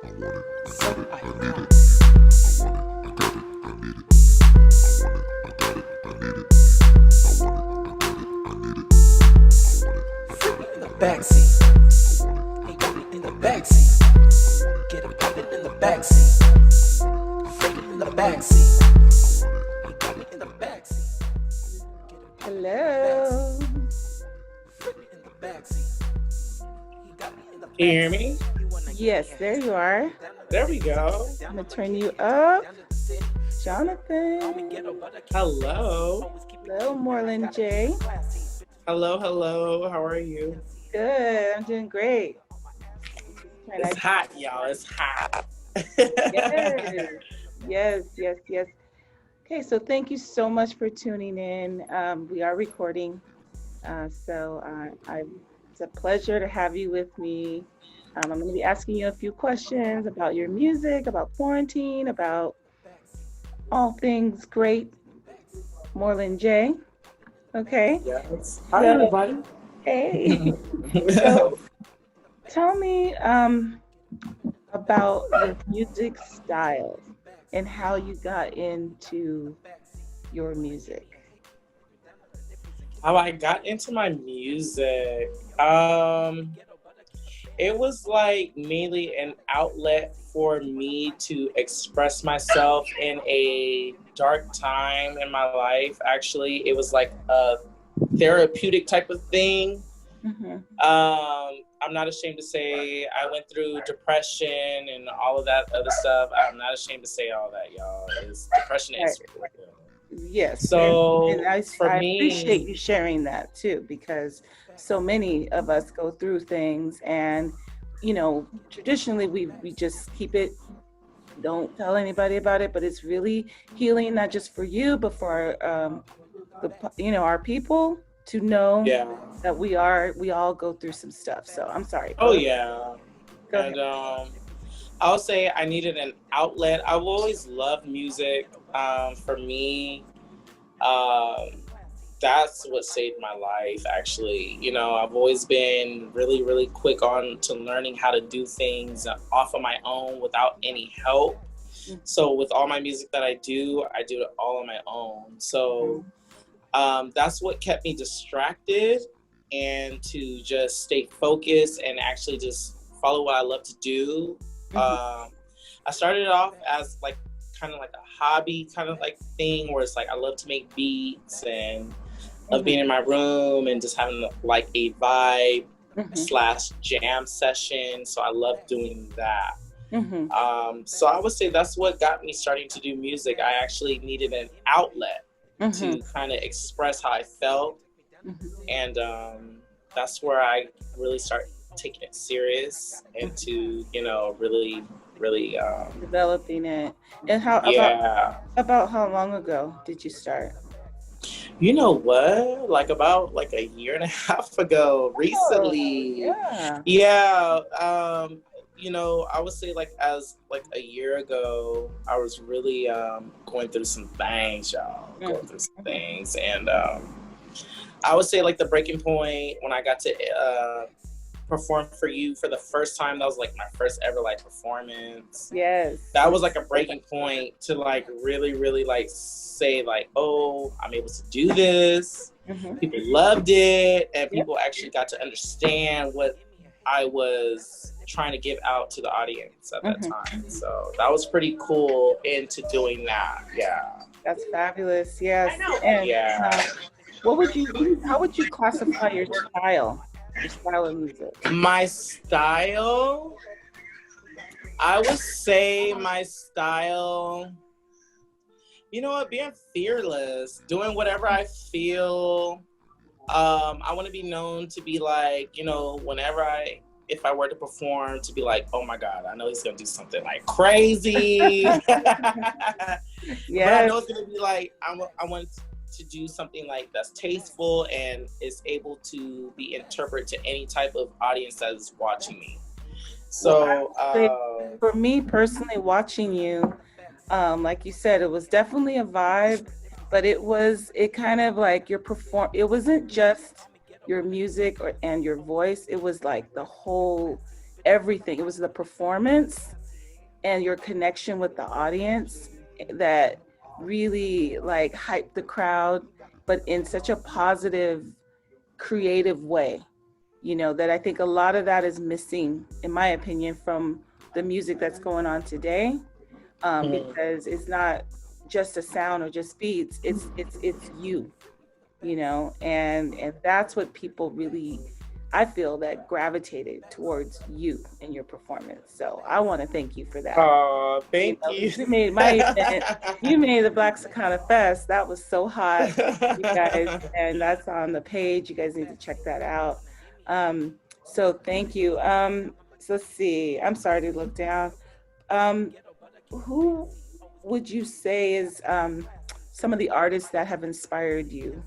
Backseat, he got me in the backseat. Get him poppin' in the backseat. Take him in the backseat. He got me in the backseat. Hello. In the backseat. He got me in the backseat. Can you hear me? Yes, there you are. There we go. I'm gonna turn you up. Jonathan. Hello. Hello, Moreland J. Hello, hello. How are you? Good. I'm doing great. It's hot, y'all. It's hot. Yes. Okay, so thank you so much for tuning in. We are recording, so it's a pleasure to have you with me. I'm going to be asking you a few questions about your music, about quarantine, about all things great. Moreland J. Okay. Yes. Hi, everybody. Hey. So, tell me about your music style and how you got into your music. How I got into my music. It was like mainly an outlet for me to express myself in a dark time in my life. Actually, it was like a therapeutic type of thing. Mm-hmm. I'm not ashamed to say I went through depression and all of that other stuff. I'm not ashamed to say all that, y'all. Depression is real. Yes. So and I me, appreciate you sharing that too, because so many of us go through things, and traditionally we just keep it, don't tell anybody about it, but it's really healing, not just for you, but for our people to know that we all go through some stuff. So I'm sorry. Oh yeah. And I'll say I needed an outlet. I've always loved music. For me, that's what saved my life, actually. I've always been really, really quick on to learning how to do things off of my own without any help. So with all my music that I do it all on my own. So that's what kept me distracted and to just stay focused and actually just follow what I love to do. I started off as kind of like a hobby kind of like thing where it's like I love to make beats and love being in my room and just having like a vibe / jam session. So I love doing that. So I would say that's what got me starting to do music. I actually needed an outlet to kind of express how I felt. And that's where I really started taking it serious and to, really developing it. And about how long ago did you start? You know what? About a year and a half ago, recently. I would say as a year ago, I was really going through some things, y'all. Going through some things. And I would say the breaking point when I got to perform for you for the first time, that was my first ever performance. Yes. That was a breaking point to really, really say oh, I'm able to do this. People loved it, and people actually got to understand what I was trying to give out to the audience at that time. So that was pretty cool into doing that. Yeah. That's fabulous. Yes. I know. And how would you classify your style of music? My style, I would say my style, being fearless, doing whatever I feel. I want to be known to be if I were to perform, to be oh my God, I know he's going to do something crazy. But I know it's going to be I want to do something that's tasteful and is able to be interpreted to any type of audience that is watching me. So for me personally, watching you, like you said, it was definitely a vibe, but it kind of it wasn't just your music and your voice. It was the whole everything. It was the performance and your connection with the audience that really like hype the crowd, but in such a positive, creative way, you know, that I think a lot of that is missing, in my opinion, from the music that's going on today, because it's not just a sound or just beats, it's you know, and that's what people really, I feel, that gravitated towards you and your performance. So I want to thank you for that. Oh, You thank know, you. 'cause you made my event, you made the BLAXICANA Fest. That was so hot, you guys, and that's on the page. You guys need to check that out. So thank you. So let's see. I'm sorry to look down. Who would you say is some of the artists that have inspired you,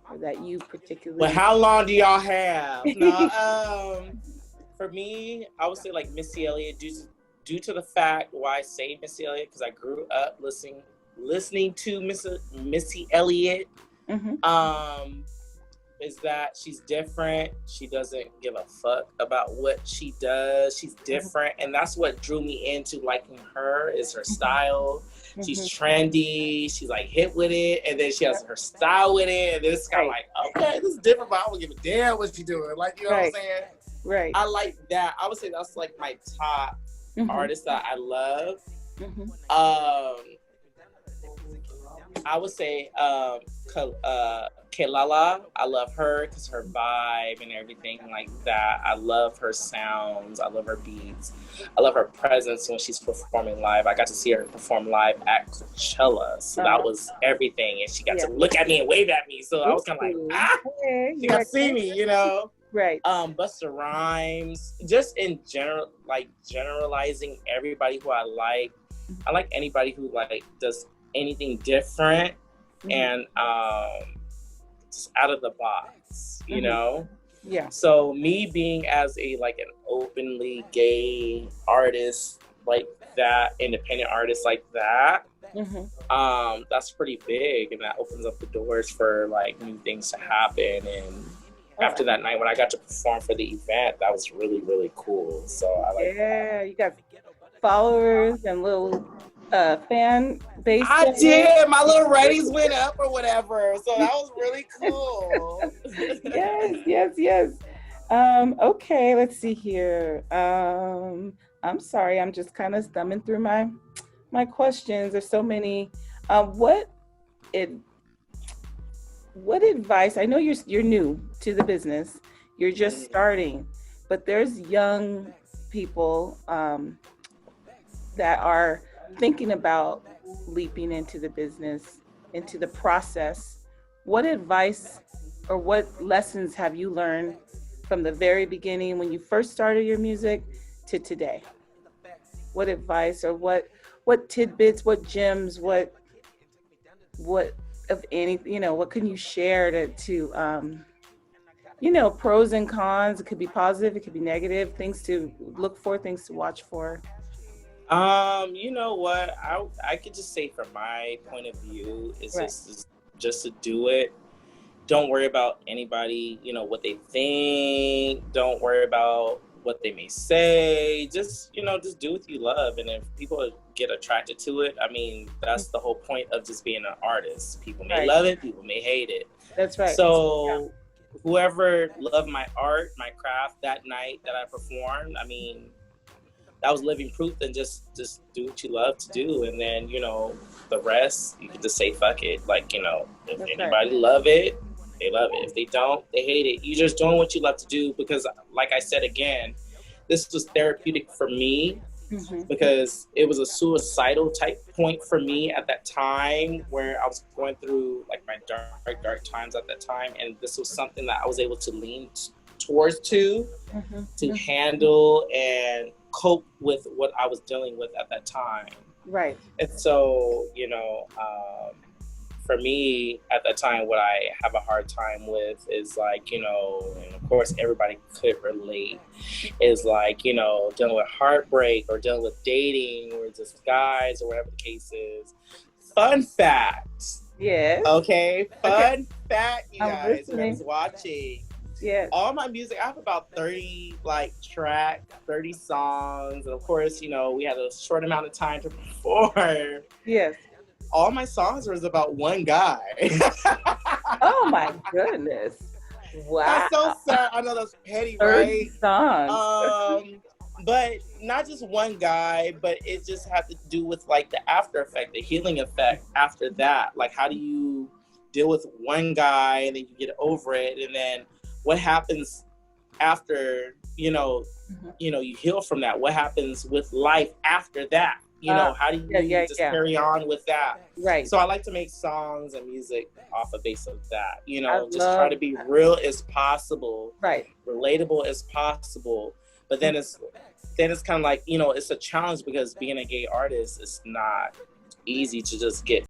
or that you Well, particularly? how long do y'all have? No, for me, I would say like Missy Elliott, due to the fact why I say Missy Elliott, because I grew up listening to Missy Elliott. Mm-hmm. Is that she's different. She doesn't give a fuck about what she does. She's different, and that's what drew me into liking her, is her style. She's trendy. She's like hit with it, and then she has her style with it, and then it's kind of like, okay, this is different, but I don't give a damn what she's doing. Like, you know what I'm saying? Right. I like that. I would say that's like my top artist that I love. I would say Kelala. I love her because her vibe and everything like that. I love her sounds. I love her beats. I love her presence when she's performing live. I got to see her perform live at Coachella, so that was everything. And she got to look at me and wave at me, so I was kind of like, she got to see me, you know. Right. Busta Rhymes, just in general, like generalizing everybody who I like. I like anybody who like does anything different and just out of the box, you know? Yeah. So me being as a like an openly gay artist like that, independent artist like that, that's pretty big, and that opens up the doors for like new things to happen. And after that night when I got to perform for the event, that was really, really cool. So I like you got followers and little fan base. I did. My little ratings went up or whatever. So that was really cool. Yes. Okay, let's see here. I'm sorry, I'm just kind of thumbing through my questions. There's so many. What advice? I know you're new to the business. You're just starting, but there's young people that are thinking about leaping into the business, into the process. What advice or what lessons have you learned from the very beginning when you first started your music to today? What advice or what tidbits, what gems, what of any, you know, what can you share to you know, pros and cons? It could be positive, it could be negative, things to look for, things to watch for. You know what? I could just say from my point of view is just to do it. Don't worry about anybody, you know, what they think. Don't worry about what they may say. Just, you know, just do what you love. And if people get attracted to it, I mean, that's the whole point of just being an artist. People may love it, people may hate it. That's right. So whoever loved my art, my craft that night that I performed, I mean, that was living proof. Then just do what you love to do, and then, you know, the rest you can just say fuck it. Like, you know, if anybody love it, they love it. If they don't, they hate it. You're just doing what you love to do, because like I said again, this was therapeutic for me, because it was a suicidal type point for me at that time, where I was going through like my dark times at that time, and this was something that I was able to lean towards to handle and cope with what I was dealing with at that time. Right. And so, you know, for me at that time, what I have a hard time with is like, you know, and of course everybody could relate, is like, you know, dealing with heartbreak or dealing with dating or just guys or whatever the case is. Fun fact. Yes. Okay. Fun fact, you guys, whoever's watching. Yes. All my music, I have about 30 like tracks, 30 songs. And of course, you know, we had a short amount of time to perform. Yes. All my songs was about one guy. Oh my goodness. Wow. That's so sad. I know that's petty, 30 right? songs. But not just one guy, but it just had to do with like the after effect, the healing effect after that. Like, how do you deal with one guy and then you get over it, and then what happens after you heal from that? What happens with life after that? How do you carry on with that? Right. So I like to make songs and music off of base of that. Try to be real as possible, right? Relatable as possible. But then it's kind of like, it's a challenge because being a gay artist is not easy to just get